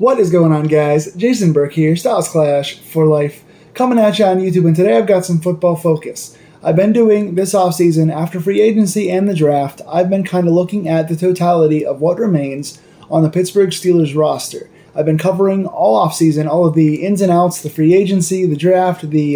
What is going on, guys? Jason Burke here, Styles Clash for Life, coming at you on YouTube, and today I've got some football focus. I've been doing this offseason, after free agency and the draft, I've been kind of looking at the totality of what remains on the Pittsburgh Steelers roster. I've been covering all offseason, all of the ins and outs, the free agency, the draft, the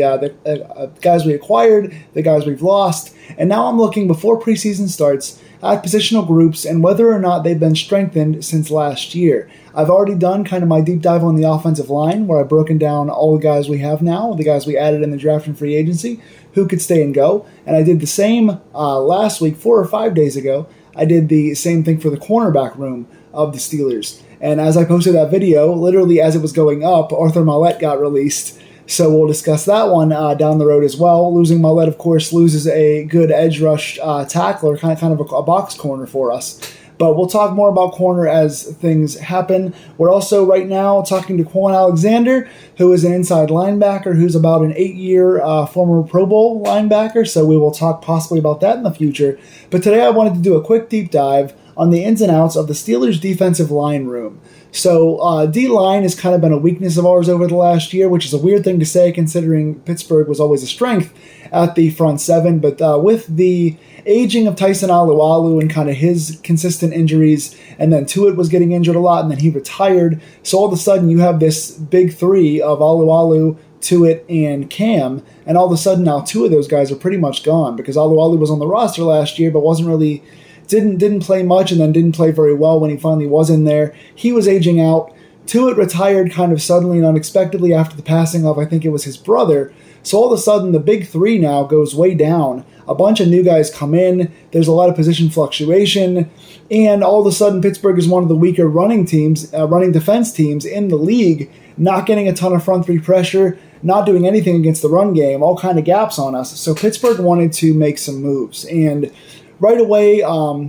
guys we acquired, the guys we've lost, and now I'm looking before preseason starts at positional groups and whether or not they've been strengthened since last year. I've already done kind of my deep dive on the offensive line, where I've broken down all the guys we have now, the guys we added in the draft and free agency, who could stay and go. And I did the same last week, 4 or 5 days ago. I did the same thing for the cornerback room of the Steelers. And as I posted that video, literally as it was going up, Arthur Maulet got released. So we'll discuss that one down the road as well. Losing Maulet, of course, loses a good edge rush tackler, kind of a box corner for us. But we'll talk more about corner as things happen. We're also right now talking to Quan Alexander, who is an inside linebacker, who's about an 8-year former Pro Bowl linebacker. So we will talk possibly about that in the future. But today I wanted to do a quick deep dive on the ins and outs of the Steelers' defensive line room. So D-line has kind of been a weakness of ours over the last year, which is a weird thing to say considering Pittsburgh was always a strength at the front seven. But with the aging of Tyson Alualu and kind of his consistent injuries, and then Tuitt was getting injured a lot, and then he retired. So all of a sudden you have this big three of Alualu, Tuitt, and Cam, and all of a sudden now two of those guys are pretty much gone because Alualu was on the roster last year but wasn't really... Didn't play much and then didn't play very well when he finally was in there. He was aging out. Tuitt retired kind of suddenly and unexpectedly after the passing of, I think it was his brother. So all of a sudden, the big three now goes way down. A bunch of new guys come in. There's a lot of position fluctuation. And all of a sudden, Pittsburgh is one of the weaker running defense teams in the league, not getting a ton of front three pressure, not doing anything against the run game, all kind of gaps on us. So Pittsburgh wanted to make some moves. And right away,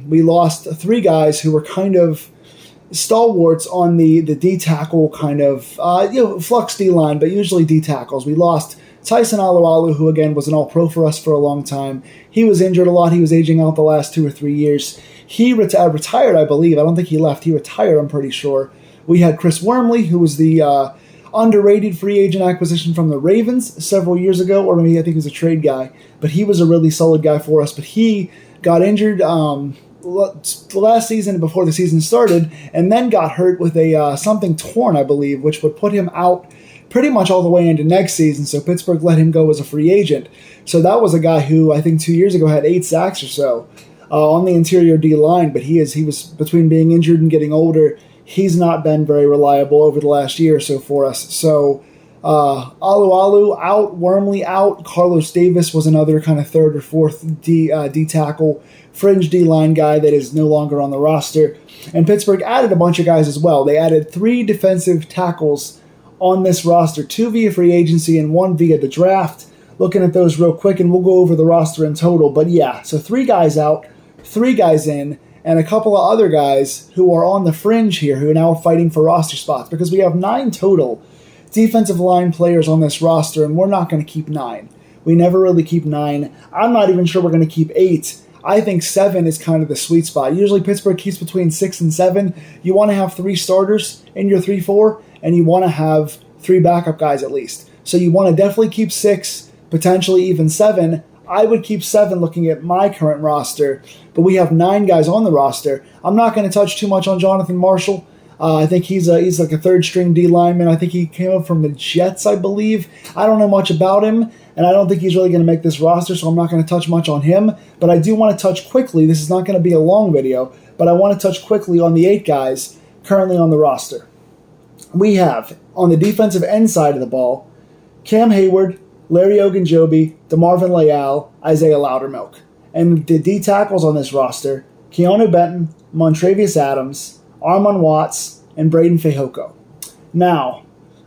we lost three guys who were kind of stalwarts on the D-tackle kind of, flux D-line, but usually D-tackles. We lost Tyson Alualu, who again was an all-pro for us for a long time. He was injured a lot. He was aging out the last 2 or 3 years. He retired, I believe. I don't think he left. He retired, I'm pretty sure. We had Chris Wormley, who was the underrated free agent acquisition from the Ravens several years ago, or maybe I think he was a trade guy. But he was a really solid guy for us. But he got injured last season before the season started, and then got hurt with a something torn, I believe, which would put him out pretty much all the way into next season. So Pittsburgh let him go as a free agent. So that was a guy who I think 2 years ago had 8 sacks or so on the interior D line. But he was between being injured and getting older. He's not been very reliable over the last year or so for us. So Alualu out, Wormley out. Carlos Davis was another kind of third or fourth D tackle, fringe D-line guy that is no longer on the roster. And Pittsburgh added a bunch of guys as well. They added 3 defensive tackles on this roster, 2 via free agency and 1 via the draft. Looking at those real quick, and we'll go over the roster in total. But yeah, so 3 guys out, 3 guys in, and a couple of other guys who are on the fringe here who are now fighting for roster spots, because we have 9 total defensive line players on this roster, and we're not going to keep 9. We never really keep 9. I'm not even sure we're going to keep 8. I think 7 is kind of the sweet spot. Usually Pittsburgh keeps between 6 and 7. You want to have 3 starters in your 3-4, and you want to have 3 backup guys at least. So you want to definitely keep 6, potentially even 7. I would keep 7 looking at my current roster, but we have 9 guys on the roster. I'm not going to touch too much on Jonathan Marshall. I think he's like a third-string D lineman. I think he came up from the Jets, I believe. I don't know much about him, and I don't think he's really going to make this roster, so I'm not going to touch much on him. But I do want to touch quickly. This is not going to be a long video, but I want to touch quickly on the 8 guys currently on the roster. We have, on the defensive end side of the ball, Cam Hayward, Larry Ogunjobi, DeMarvin Leal, Isaiah Loudermilk. And the D tackles on this roster, Keanu Benton, Montravius Adams, Armon Watts, and Braden Fehoko. Now,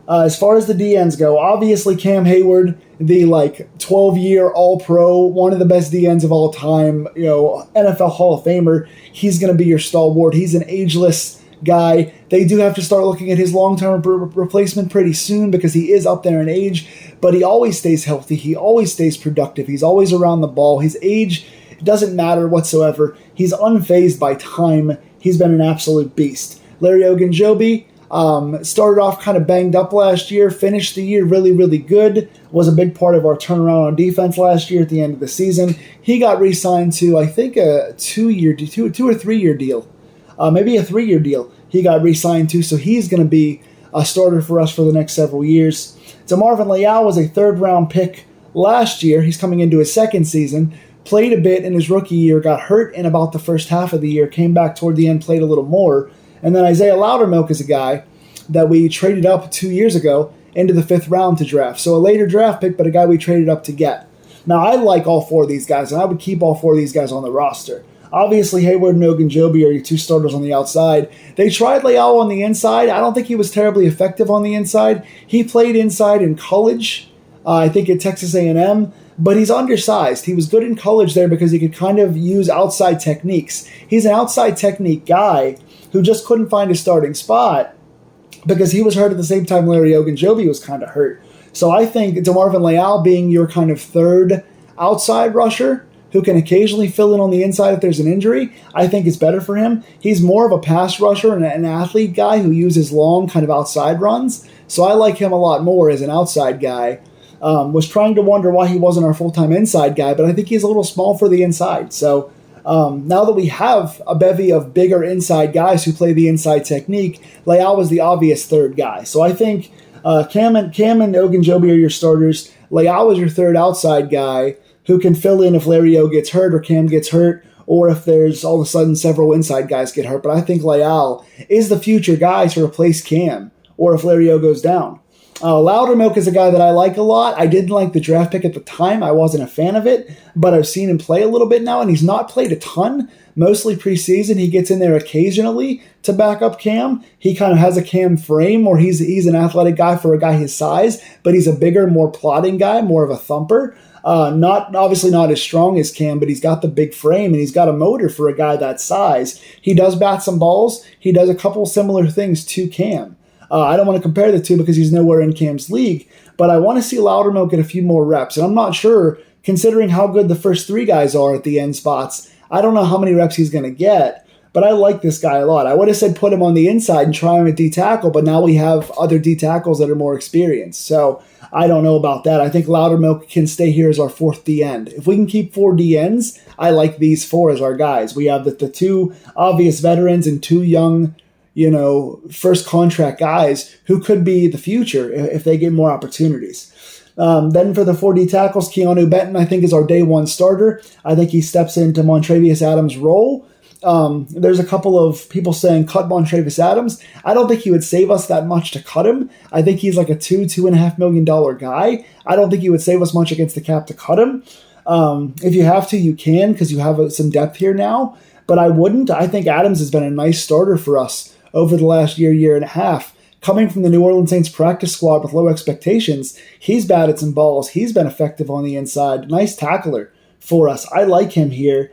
as far as the DNs go, obviously Cam Hayward, the 12-year All-Pro, one of the best DNs of all time, NFL Hall of Famer, he's going to be your stalwart. He's an ageless guy. They do have to start looking at his long-term replacement pretty soon because he is up there in age, but he always stays healthy. He always stays productive. He's always around the ball. His age doesn't matter whatsoever. He's unfazed by time. He's been an absolute beast. Larry Ogunjobi, Started off kind of banged up last year, finished the year really, really good, was a big part of our turnaround on defense last year at the end of the season. He got re-signed to, I think, a 2 or 3 year deal. Maybe a 3 year deal he got re-signed to, so he's going to be a starter for us for the next several years. DeMarvin Leal was a 3rd round pick last year. He's coming into his 2nd season. Played a bit in his rookie year, got hurt in about the first half of the year, came back toward the end, played a little more. And then Isaiah Loudermilk is a guy that we traded up 2 years ago into the 5th round to draft. So a later draft pick, but a guy we traded up to get. Now, I like all 4 of these guys, and I would keep all 4 of these guys on the roster. Obviously, Hayward and Ogunjobi are your 2 starters on the outside. They tried Leal on the inside. I don't think he was terribly effective on the inside. He played inside in college, I think at Texas A&M, but he's undersized. He was good in college there because he could kind of use outside techniques. He's an outside technique guy who just couldn't find a starting spot because he was hurt at the same time Larry Ogunjobi was kind of hurt. So I think DeMarvin Leal being your kind of 3rd outside rusher who can occasionally fill in on the inside if there's an injury, I think is better for him. He's more of a pass rusher and an athlete guy who uses long kind of outside runs. So I like him a lot more as an outside guy. Was trying to wonder why he wasn't our full-time inside guy, but I think he's a little small for the inside. So now that we have a bevy of bigger inside guys who play the inside technique, Leal was the obvious 3rd guy. So I think Cam and Ogunjobi are your starters. Leal is your 3rd outside guy who can fill in if Larry O gets hurt or Cam gets hurt, or if there's all of a sudden several inside guys get hurt. But I think Leal is the future guy to replace Cam, or if Larry O goes down. Loudermilk is a guy that I like a lot. I didn't like the draft pick at the time. I wasn't a fan of it, but I've seen him play a little bit now, and he's not played a ton, mostly preseason. He gets in there occasionally to back up Cam. He kind of has a Cam frame where he's an athletic guy for a guy his size, but he's a bigger, more plodding guy, more of a thumper. Obviously not as strong as Cam, but he's got the big frame and he's got a motor for a guy that size. He does bat some balls. He does a couple similar things to Cam. I don't want to compare the two because he's nowhere in Cam's league, but I want to see Loudermilk get a few more reps. And I'm not sure, considering how good the first 3 guys are at the end spots, I don't know how many reps he's going to get, but I like this guy a lot. I would have said put him on the inside and try him at D-tackle, but now we have other D-tackles that are more experienced. So I don't know about that. I think Loudermilk can stay here as our 4th D-end. If we can keep 4 D-ends, I like these 4 as our guys. We have the 2 obvious veterans and 2 young, first contract guys who could be the future if they get more opportunities. Then for the 4D tackles, Keanu Benton, I think, is our day 1 starter. I think he steps into Montravius Adams' role. There's a couple of people saying cut Montravius Adams. I don't think he would save us that much to cut him. I think he's like a $2.5 million guy. I don't think he would save us much against the cap to cut him. If you have to, you can because you have some depth here now. But I wouldn't. I think Adams has been a nice starter for us over the last year and a half. Coming from the New Orleans Saints practice squad with low expectations, he's batted some balls. He's been effective on the inside. Nice tackler for us. I like him here.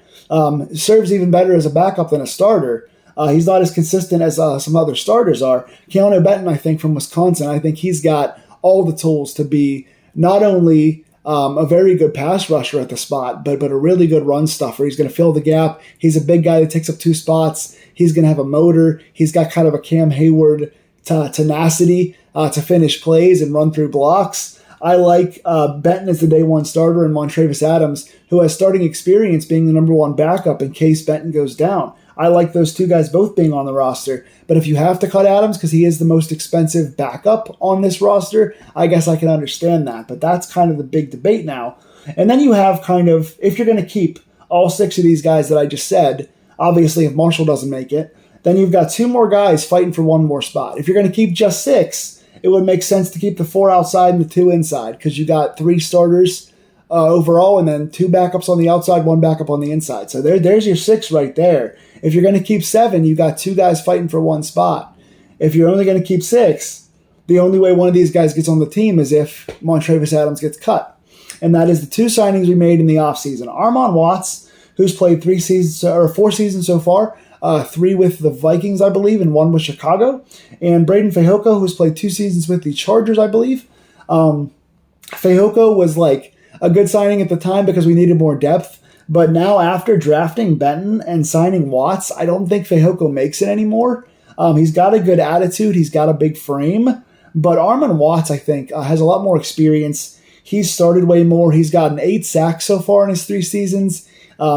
Serves even better as a backup than a starter. He's not as consistent as some other starters are. Keanu Benton, I think, from Wisconsin, I think he's got all the tools to be not only a very good pass rusher at the spot, but a really good run stuffer. He's going to fill the gap. He's a big guy that takes up 2 spots. He's going to have a motor. He's got kind of a Cam Hayward tenacity to finish plays and run through blocks. I like Benton as the day 1 starter and Montravius Adams, who has starting experience being the number 1 backup in case Benton goes down. I like those 2 guys both being on the roster. But if you have to cut Adams because he is the most expensive backup on this roster, I guess I can understand that. But that's kind of the big debate now. And then you have kind of, if you're going to keep all 6 of these guys that I just said, obviously if Marshall doesn't make it, then you've got 2 more guys fighting for 1 more spot. If you're going to keep just 6, it would make sense to keep the 4 outside and the 2 inside because you got 3 starters overall and then 2 backups on the outside, 1 backup on the inside. So there's your 6 right there. If you're going to keep 7, you got 2 guys fighting for 1 spot. If you're only going to keep 6, the only way one of these guys gets on the team is if Montravius Adams gets cut. And that is the 2 signings we made in the offseason. Armon Watts, who's played 4 seasons so far, 3 with the Vikings, I believe, and 1 with Chicago. And Braden Fehoko, who's played 2 seasons with the Chargers, I believe. Fehoko was like a good signing at the time because we needed more depth. But now after drafting Benton and signing Watts, I don't think Fehoko makes it anymore. He's got a good attitude. He's got a big frame. But Armon Watts, I think, has a lot more experience. He's started way more. He's gotten 8 sacks so far in his 3 seasons.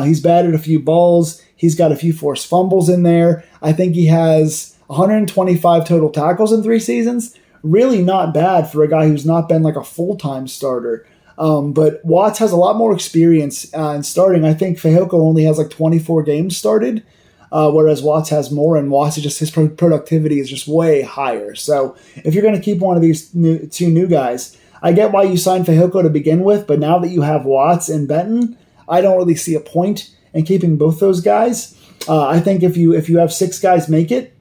He's batted a few balls. He's got a few forced fumbles in there. I think he has 125 total tackles in 3 seasons. Really not bad for a guy who's not been like a full-time starter. But Watts has a lot more experience in starting. I think Fehoko only has like 24 games started, whereas Watts has more, and Watts is just, his productivity is just way higher. So if you're going to keep one of these two new guys, I get why you signed Fehoko to begin with, but now that you have Watts and Benton, I don't really see a point in keeping both those guys. I think if you have 6 guys make it,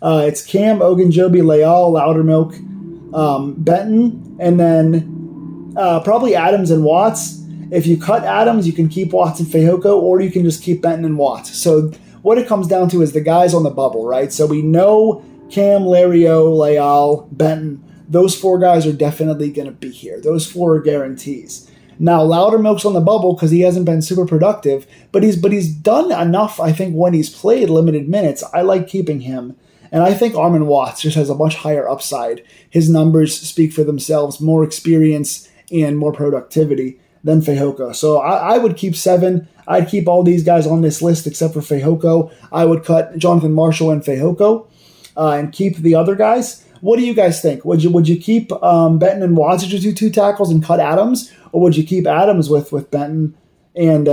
it's Cam, Ogunjobi, Leal, Loudermilk, Benton, and then probably Adams and Watts. If you cut Adams, you can keep Watts and Fehoko, or you can just keep Benton and Watts. So what it comes down to is the guys on the bubble, right? So we know Cam, Lario, Leal, Benton. Those 4 guys are definitely going to be here. Those 4 are guarantees. Now, Loudermilk's on the bubble because he hasn't been super productive, but he's done enough, I think, when he's played limited minutes. I like keeping him. And I think Armon Watts just has a much higher upside. His numbers speak for themselves, more experience and more productivity than Fehoko. So I would keep 7. I'd keep all these guys on this list except for Fehoko. I would cut Jonathan Marshall and Fehoko and keep the other guys. What do you guys think? Would you keep Benton and Watts as your 2 tackles and cut Adams? Or would you keep Adams with Benton and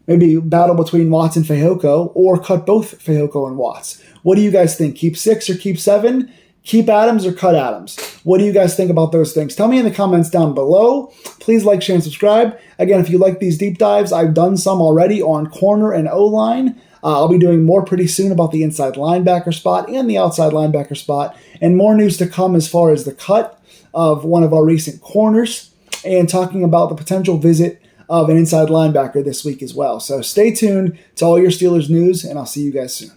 maybe battle between Watts and Fehoko, or cut both Fehoko and Watts? What do you guys think? Keep 6 or keep 7? Keep Adams or cut Adams? What do you guys think about those things? Tell me in the comments down below. Please like, share, and subscribe. Again, if you like these deep dives, I've done some already on corner and O-line. I'll be doing more pretty soon about the inside linebacker spot and the outside linebacker spot, and more news to come as far as the cut of one of our recent corners and talking about the potential visit of an inside linebacker this week as well. So stay tuned to all your Steelers news, and I'll see you guys soon.